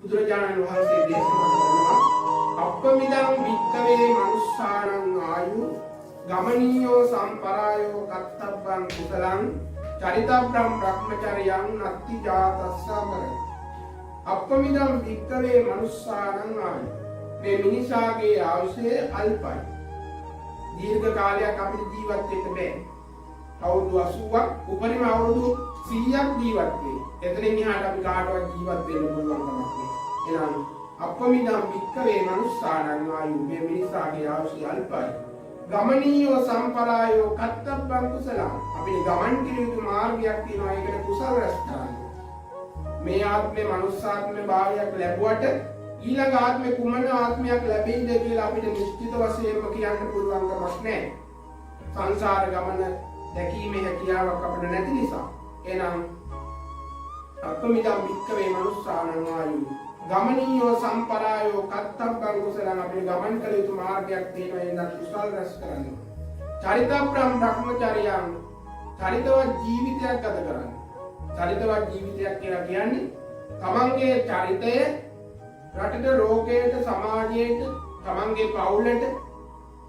බුදුරජාණන් වහන්සේ දේශනා කරනවා අප්පමිදං වික්කවේ මනුස්සානං ආයු ගමනීයෝ සම්පරායෝ කත්තබ්බං කුසලං චරිතබ්බං බ්‍රහ්මචර්යං නත්ති ජාතස්සමර. අප්පමිදං වික්කවේ මනුස්සානං ආයු, මේ මිනිසාගේ ආයුෂය අල්පයි. දීර්ඝ කාලයක් අපිට ජීවත් වෙන්න බෑ. අවුරුදු 80ක් උපරිම අවුරුදු 100ක් ජීවත් වෙයි. එතනින් එහාට අපි කාටවත් ජීවත් වෙන්න පුළුවන් කමක් නෑ. එහෙනම් අප්පමිදං වික්කවේ මනුස්සානං ආයු, මේ මිනිසාගේ ආයුෂය අල්පයි. ගමනීයෝ සම්පරායෝ කත්තබ්බං කුසලං, අපිට ගමන් කිරීම යුතු මාර්ගයක් තියෙනවා. ඒකට කුසල රැස් කරන්න. මේ ආත්මේ මනුස්සාත්මේ භාවයක් ලැබුවට ඊළඟ ආත්මේ කුමන ආත්මයක් ලැබෙයිද කියලා අපිට නිශ්චිත වශයෙන්ම කියන්න පුළුවන් කමක් නැහැ. සංසාර ගමන දැකීමේ හැකියාවක් අපිට නැති නිසා. එහෙනම් අප්පමිදං වික්කවේ මනුස්සානං ආයු ගමනීයෝ සම්පරායෝ කත්තබ්බං කුසලං, අපිට ගමන් කළ යුතු මාර්ගයක් තියෙනවා. එන්න කුසල රැස් කරන්න. චරිතබ්බං බ්‍රහ්මචර්යං, චරිතවත් ජීවිතයක් ගත කරන්න. චරිතවත් ජීවිතයක් කියලා කියන්නේ තමන්ගේ චරිතය රටට, ලෝකයට, සමාජයට, තමන්ගේ පවුලට,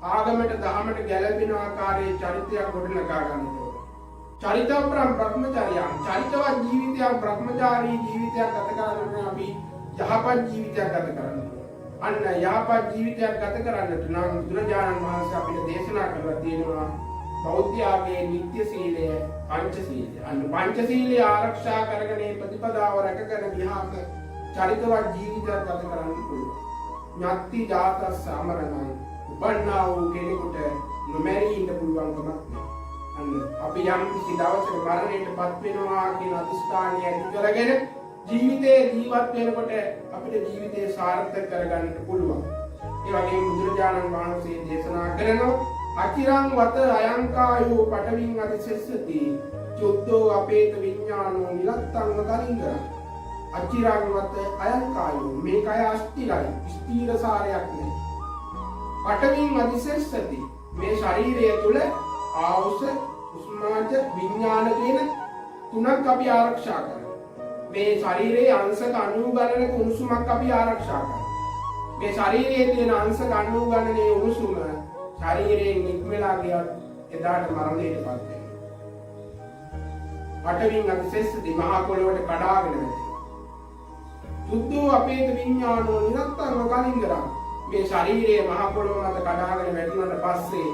ආගමට, දහමට ගැළපෙන ආකාරයේ චරිතයක් ගොඩනගා ගන්න ඕනේ. චරිතබ්බං බ්‍රහ්මචර්යං, චරිතවත් ජීවිතයක්, බ්‍රහ්මචාරී ජීවිතයක් ගත කරන්න අපි යහපත් ජීවිතයක් ගත කරන්න ඕනේ. අන්න යහපත් ජීවිතයක් ගත කරන්නට නම් බුදුරජාණන් වහන්සේ අපිට දේශනා කරලා තියෙනවා බෞද්ධයාගේ නිත්‍ය සීලය, පංචශීලය. අන්න පංචශීලය ආරක්ෂා කරගෙන මේ ප්‍රතිපදාව රැකගෙන ගියාම චරිතවත් ජීවිතයක් ගත කරන්න පුළුවන්. ඥාති ජාතස්ස අමරණං, උපන්නා වූ කෙනෙකුට නොමැරී ඉන්න පුළුවන්කමක් නැහැ. අන්න අපි යම් කිසි දවසක මරණයටපත් වෙනවා කියන අදිස්ථානය ඇති කරගෙන ජීවිතේ ජීවත් වෙනකොට අපිට ජීවිතේ සාර්ථක කරගන්න පුළුවන්. ඒ වගේම බුදුරජාණන් වහන්සේ දේශනා කරනවා අචිරං වත අයංකායෝ පඨවින් අදිසෙස්සති චුද්ධෝ අපේත විඥානෝ නිලත්තං කලින්ගරං. අචිරං වත අයංකායෝ, මේ කය අස්තිරයි, ස්ථීර සාරයක් නෑ. පඨවින් අදිසෙස්සති, මේ ශරීරය තුල ආවුස, උස්මාජ, විඥාන කියන තුනක් අපි ආරක්ෂා කරනවා. මේ ශරීරයේ අංශක 90 ගණනක උණුසුමක් අපි ආරක්ෂා කරනවා. මේ ශරීරයේ තියෙන අංශක 90 ගණනේ උණුසුම ශරීරයෙන් නික්මලා ගියත් එදාට මරණයටපත් වෙනවා. පඨවින් අදිසෙස්සති, මහා පොළොවට කඩාගෙන වැටෙනවා. චුද්ධෝ අපේත විඥානෝ නිරත්තං කලින්ගරං, මේ ශරීරයේ මහා පොළොව මත කඩාගෙන වැටුණාට පස්සේ